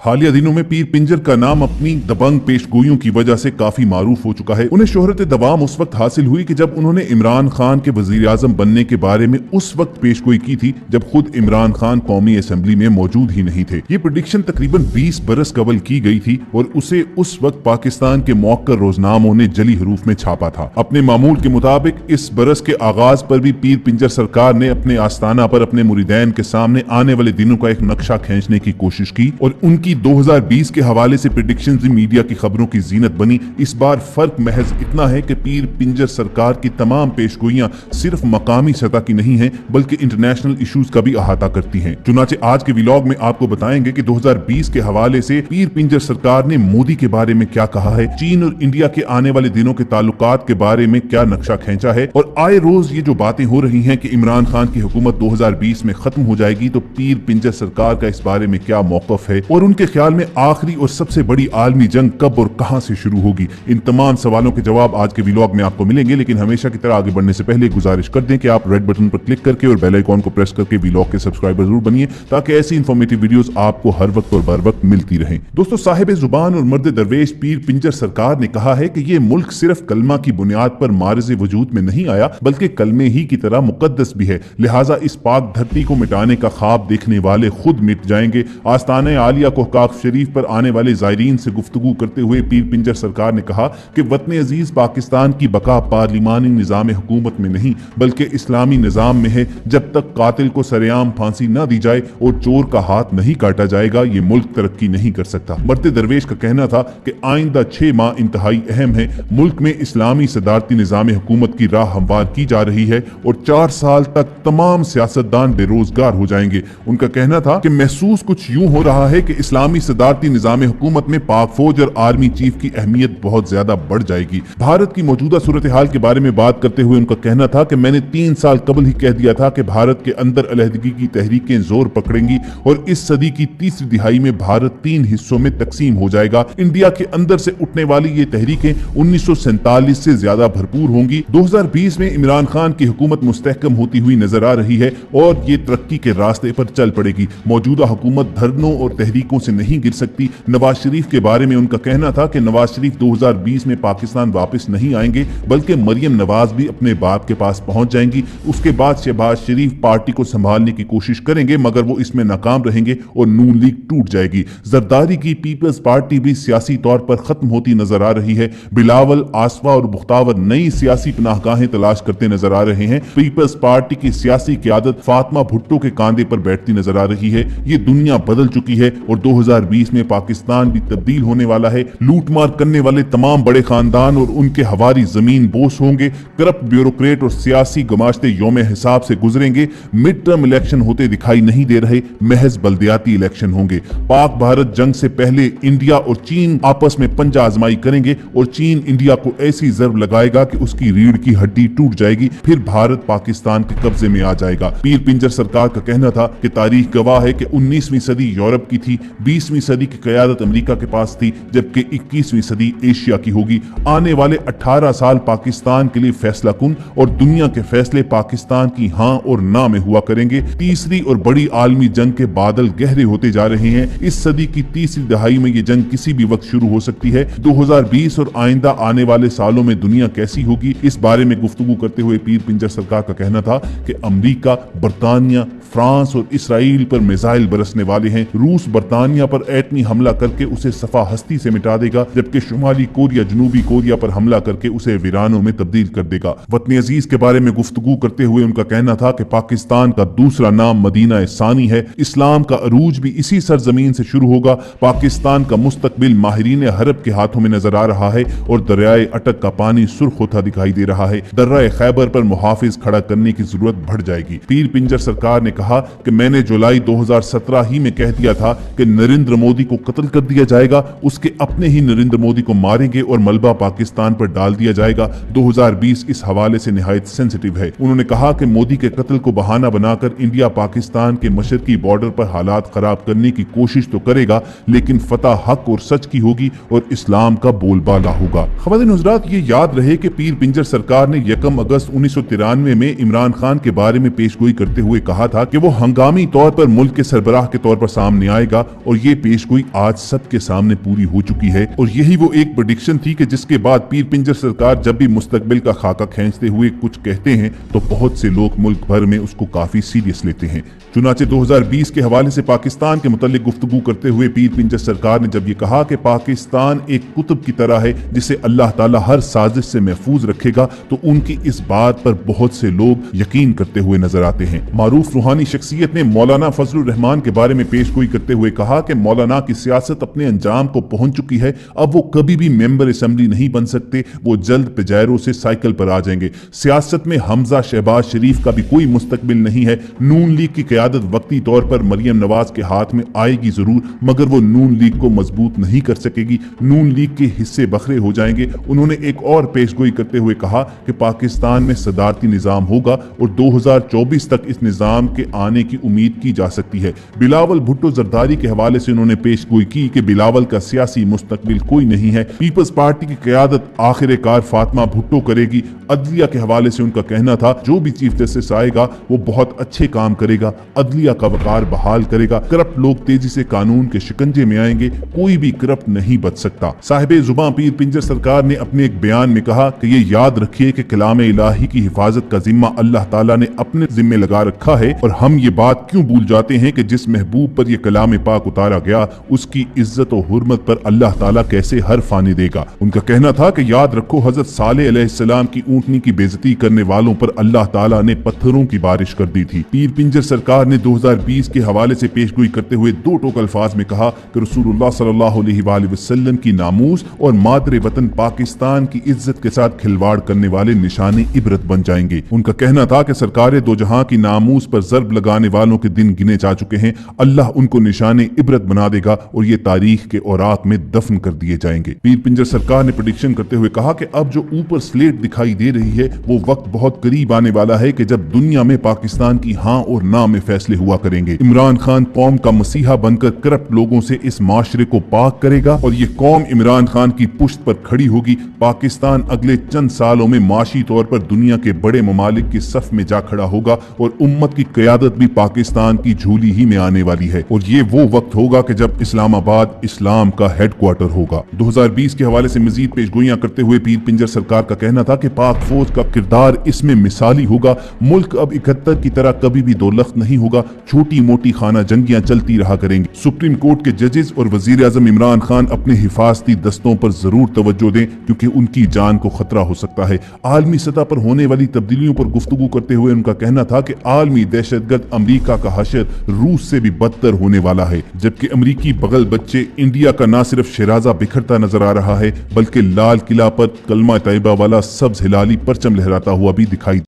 हालिया दिनों में पीर पिंजर का नाम अपनी दबंग पेशगोइयों की वजह से काफी मारूफ हो चुका है। उन्हें शोहरत दवाम उस वक्त हासिल हुई कि जब उन्होंने इमरान खान के वजीर आजम बनने के बारे में उस वक्त पेशगोई की थी जब खुद इमरान खान कौमी असेंबली में मौजूद ही नहीं थे। ये प्रेडिक्शन तकरीबन 20 बरस कबल की गई थी और उसे उस वक्त पाकिस्तान के मौक्कर रोजनामों ने जली हरूफ में छापा था। अपने मामूल के मुताबिक इस बरस के आगाज पर भी पीर पिंजर सरकार ने अपने आस्थाना पर अपने मुरीदैन के सामने आने वाले दिनों का एक नक्शा खींचने की कोशिश की और उनकी 2020 के हवाले से प्रेडिक्शन भी मीडिया की खबरों की जीनत बनी। इस बार फर्क महज इतना है कि पीर पिंजर सरकार की तमाम पेशगोइयां सिर्फ मकामी सतह की नहीं हैं बल्कि इंटरनेशनल इश्यूज का भी अहाता करती हैं। चुनाचे आज के व्लॉग में आपको बताएंगे कि 2020 के हवाले से पीर पिंजर सरकार ने मोदी के बारे में क्या कहा है, चीन और इंडिया के आने वाले दिनों के ताल्लुकात के बारे में क्या नक्शा खींचा है और आए रोज ये जो बातें हो रही हैं कि इमरान खान की हुकूमत 2020 में खत्म हो जाएगी तो पीर पिंजर सरकार का इस बारे में क्या मौकफ है और उनके ख्याल में आखिरी और सबसे बड़ी आलमी जंग कब और कहां से शुरू होगी। इन तमाम सवालों के जवाब आज के व्लॉग में आपको मिलेंगे, लेकिन हमेशा की तरह आगे बढ़ने से पहले गुजारिश कर दें कि आप रेड बटन पर क्लिक करके और बेल आइकॉन को प्रेस करके व्लॉग के सब्सक्राइबर जरूर बनिए ताकि ऐसी इंफॉर्मेटिव वीडियोस आपको हर वक्त और बर वक्त मिलती रहें। दोस्तों, साहिब जुबान और मर्द दरवेश पीर पिंजर सरकार ने कहा है कि ये मुल्क सिर्फ कलमा की बुनियाद पर मारिज़ वजूद में नहीं आया बल्कि कलमे ही की तरह मुकद्दस भी है, लिहाजा इस पाक धरती को मिटाने का ख्वाब देखने वाले खुद मिट जाएंगे। आस्ताने आलिया कोहकाफ शरीफ पर आने वाले ज़ायरीन से गुफ्तगू करते हुए पीर पिंजर सरकार ने कहा कि वतन अजीज पाकिस्तान की बका पार्लिमानी निज़ाम हुकूमत में नहीं बल्कि इस्लामी निज़ाम में है। जब तक कातिल को सरेआम फांसी न दी जाए और चोर का हाथ नहीं काटा जाएगा ये मुल्क तरक्की नहीं कर सकता। मर्द दरवेश का कहना था कि आइंदा 6 माह इंतहाई अहम है। मुल्क में इस्लामी सदारती निज़ाम हुकूमत की राह हमवार की जा रही है और 4 साल तक तमाम सियासतदान बेरोजगार हो जाएंगे। उनका कहना था कि महसूस कुछ यूं हो रहा है कि इस्लामी सदारती निज़ाम हुकूमत में पाक फौज और आर्मी चीफ की अहमियत बहुत ज्यादा बढ़ जाएगी। भारत की मौजूदा सूरत हाल के बारे में बात करते हुए उनका कहना था कि मैंने 3 साल कबल ही कह दिया था कि भारत के अंदर अलहदगी की तहरीकें जोर पकड़ेंगी और इस सदी की तीसरी दिहाई में भारत 3 हिस्सों में तकसीम हो जाएगा। इंडिया के अंदर से उठने वाली ये तहरीकें 1947 से ज्यादा भरपूर होंगी। 2020 में इमरान खान की हुकूमत मुस्तहकम होती हुई नजर आ रही है और ये तरक्की के रास्ते पर चल पड़ेगी। मौजूदा हुकूमत धरनों और तहरीकों से नहीं गिर सकती। नवाज शरीफ के बारे में उनका कहना था कि नवाज शरीफ 2020 में पाकिस्तान वापस नहीं आएंगे बल्कि मरियम नवाज भी अपने बाप के पास पहुंच जाएंगी। उसके बाद शहबाज शरीफ पार्टी को संभालने की कोशिश करेंगे मगर वो इसमें नाकाम रहेंगे और नून लीग टूट जाएगी। जरदारी की पीपल्स पार्टी भी सियासी तौर पर खत्म होती नजर आ रही है। बिलावल, आसफा और बुख्तावर नई सियासी पनाहगाहें तलाश करते नजर आ रहे हैं। पीपल्स पार्टी की सियासी क़यादत फातिमा भुट्टो के कांधे पर बैठती नजर आ रही है। ये दुनिया बदल चुकी है और 2020 में पाकिस्तान भी तब्दील होने वाला है। लूटमार करने वाले तमाम बड़े खानदान और उनके हवारी जमीन बोस होंगे। करप्ट ब्यूरोक्रेट और सियासी गमाश्ते यौम हिसाब से गुजरेंगे। मिड टर्म इलेक्शन होते दिखाई नहीं दे रहे, महज बल्दियाती इलेक्शन होंगे। पाक भारत जंग से पहले इंडिया और चीन आपस में पंजा आजमाई करेंगे और चीन इंडिया को ऐसी जरब लगाएगा कि उसकी रीढ़ की हड्डी टूट जाएगी। फिर भारत पाकिस्तान के कब्जे में आ जाएगा। पीर पिंजर सरकार का कहना था कि तारीख गवाह है कि 19वीं सदी यूरोप की थी, 20वीं सदी की क़यादत अमेरिका के पास थी जबकि 21वीं सदी एशिया की होगी। आने वाले 18 साल पाकिस्तान के लिए फैसला कुन और दुनिया के फैसले पाकिस्तान की हाँ और ना में हुआ करेंगे। तीसरी और बड़ी आलमी जंग के बादल गहरे होते जा रहे हैं। इस सदी की तीसरी दहाई में ये जंग किसी भी वक्त शुरू हो सकती है। 2020 और आइंदा आने वाले सालों में दुनिया कैसी होगी इस बारे में गुफ्तगू करते हुए पीर पिंजर सरकार का कहना था कि अमेरिका, बरतानिया, फ्रांस और इसराइल पर मिसाइल बरसने वाले हैं। रूस बरतानिया पर एटमी हमला करके उसे सफा हस्ती से मिटा देगा जबकि शुमाली कोरिया जनूबी कोरिया पर हमला करके उसे वीरानों में तब्दील कर देगा। वतन अजीज के बारे में गुफ्तगू करते हुए उनका कहना था कि पाकिस्तान का दूसरा नाम मदीना सानी है। इस्लाम का अरूज भी इसी सरजमीन से शुरू होगा। पाकिस्तान का मुस्तकबिल माहिरीन हरब के हाथों में नजर आ रहा है और दरियाए अटक का पानी सुर्ख होता दिखाई दे रहा है। दर्रा खैबर पर मुहाफिज खड़ा करने की जरूरत बढ़ जाएगी। पीर पिंजर सरकार ने कहा कि मैंने जुलाई 2017 ही में कह दिया था कि नरेंद्र मोदी को कत्ल कर दिया जाएगा, उसके अपने ही नरेंद्र मोदी को मारेंगे और मलबा पाकिस्तान पर डाल दिया जाएगा। 2020 इस हवाले से निहायत सेंसिटिव है। उन्होंने कहा कि मोदी के कत्ल को बहाना बनाकर इंडिया पाकिस्तान के मशरकी बॉर्डर पर हालात खराब करने की कोशिश तो करेगा लेकिन फतह हक और सच की होगी और इस्लाम का बोलबाला होगा। ख़वातीन हुज़रात, ये याद रहे कि पीर पिंजर सरकार ने 1 अगस्त 1993 में इमरान खान के बारे में पेशगोई करते हुए कहा था कि वो हंगामी तौर पर मुल्क के सरबराह के तौर पर सामने आएगा और ये पेशगोई आज सबके सामने पूरी हो चुकी है। और यही वो एक प्रेडिक्शन थी कि जिसके बाद पीर पिंजर सरकार जब भी मुस्तकबिल का खाका खींचते हुए कुछ कहते हैं तो बहुत से लोग मुल्क भर में उसको काफी सीरियस लेते हैं। चुनाचे 2020 के हवाले से पाकिस्तान के मुतालिक गुफ्तगू करते हुए पीर पिंजर सरकार ने जब ये कहा कि पाकिस्तान एक कुतुब की तरह है जिसे अल्लाह ताला हर साजिश से महफूज रखेगा, तो उनकी इस बात पर बहुत से लोग यकीन करते हुए नजर आते हैं। मारूफ रूहानी शख्सियत ने मौलाना फजलुर रहमान के बारे में पेशगोई करते हुए कहा कि मौलाना की सियासत अपने अंजाम को पहुंच चुकी है, अब वो कभी भी मेंबर असेंबली नहीं बन सकते, वो जल्द पेजायरों से साइकिल पर आ जाएंगे। सियासत में हमजा शहबाज शरीफ का भी कोई मुस्तकबिल नहीं है। नून लीग की क़यादत वक्ती तौर पर मरियम नवाज के हाथ में आएगी जरूर, मगर वो नून लीग को मजबूत नहीं कर सकेगी। नून लीग के हिस्से बखरे हो जाएंगे। उन्होंने एक और पेशगोई करते हुए कहा कि पाकिस्तान में सदारती निजाम होगा और 2024 तक इस निजाम के आने की उम्मीद की जा सकती है। बिलावल भुट्टो जरदारी के हवाले से उन्होंने पेशगोई की कि बिलावल का सियासी मुस्तकबिल कोई नहीं है। पीपल्स पार्टी की क़यादत आखिरकार फातिमा भुट्टो करेगी। अदलिया के हवाले से उनका कहना था जो भी चीफ जस्टिस आएगा वो बहुत अच्छे काम करेगा, अदलिया का वकार बहाल करेगा, करप्ट लोग तेजी से कानून के शिकंजे में आएंगे, कोई भी करप्ट नहीं बच सकता। साहिब जुबां पीर पिंजर सरकार ने अपने एक बयान में कहा कि ये याद रखिए कि कलाम इलाही की हिफाजत का जिम्मा अल्लाह ताला ने अपने जिम्मे लगा रखा है, और हम ये बात क्यों भूल जाते हैं कि जिस महबूब पर यह कलाम पाक उतारा गया उसकी इज्जत और हुर्मत पर अल्लाह ताला कैसे हर फानी देगा। उनका कहना था कि याद रखो हजरत सालेह अलैहिस्सलाम की ऊंटनी की बेइज्जती करने वालों पर अल्लाह ताला ने पत्थरों की बारिश कर दी थी। पीर पिंजर सरकार ने 2020 के हवाले से पेशगोई करते हुए दो टोक अल्फाज में कहा कि रसूलुल्लाह सल्लल्लाहु अलैहि वसल्लम की नामूस और मादरे वतन पाकिस्तान की इज्जत के साथ खिलवाड़ करने वाले निशाने इबरत बन जाएंगे। उनका कहना था कि सरकार दो जहां की नामूस पर जर्ब लगाने वालों के दिन गिने जा चुके हैं, अल्लाह उनको निशाने इबरत बना देगा और ये तारीख के औराक में दफन कर दिए जाएंगे। पीर पिंजर सरकार ने प्रेडिक्शन करते हुए कहा कि अब जो ऊपर स्लेट दिखाई दे रही है वो वक्त बहुत करीब आने वाला है कि जब दुनिया में पाकिस्तान की हाँ और ना में फैसले हुआ करेंगे। इमरान खान कौम का मसीहा बनकर करप्ट लोगों से इस माशरे को पाक करेगा और ये कौम इमरान खान की पुश्त पर खड़ी होगी। पाकिस्तान अगले चंद सालों में माशी तौर पर दुनिया के बड़े ममालिक की सफ में जा खड़ा होगा और उम्मत की क़यादत भी पाकिस्तान की झोली ही में आने वाली है। और ये वो वक्त होगा कि जब इस्लामाबाद इस्लाम का हेडक्वार्टर होगा। 2020 के हवाले से मजीद पेशगोइयां करते हुए पीर पिंजर सरकार का कहना था कि पाक फौज का किरदार इसमें मिसाली होगा। मुल्क अब 71 की तरह कभी भी दौलत नहीं होगा, छोटी मोटी खाना जंगियां चलती रहा करेंगी। सुप्रीम कोर्ट के जजेस और वजीर आजम इमरान खान अपने हिफाजती दस्तों पर जरूर तवज्जो दें क्योंकि उनकी जान को खतरा हो सकता है। आलमी सतह पर होने वाली तब्दीलियों पर गुफ्तगू करते हुए उनका कहना था कि आलमी दहशतगर्द अमरीका का हशर रूस से भी बदतर होने वाला है, जबकि अमरीकी बगल बच्चे इंडिया का न सिर्फ शराजा बिखरता नजर आ रहा है बल्कि लाल किला पर कलमा तैयबा वाला सब्ज हिलाली परचम लहराता हुआ भी दिखाई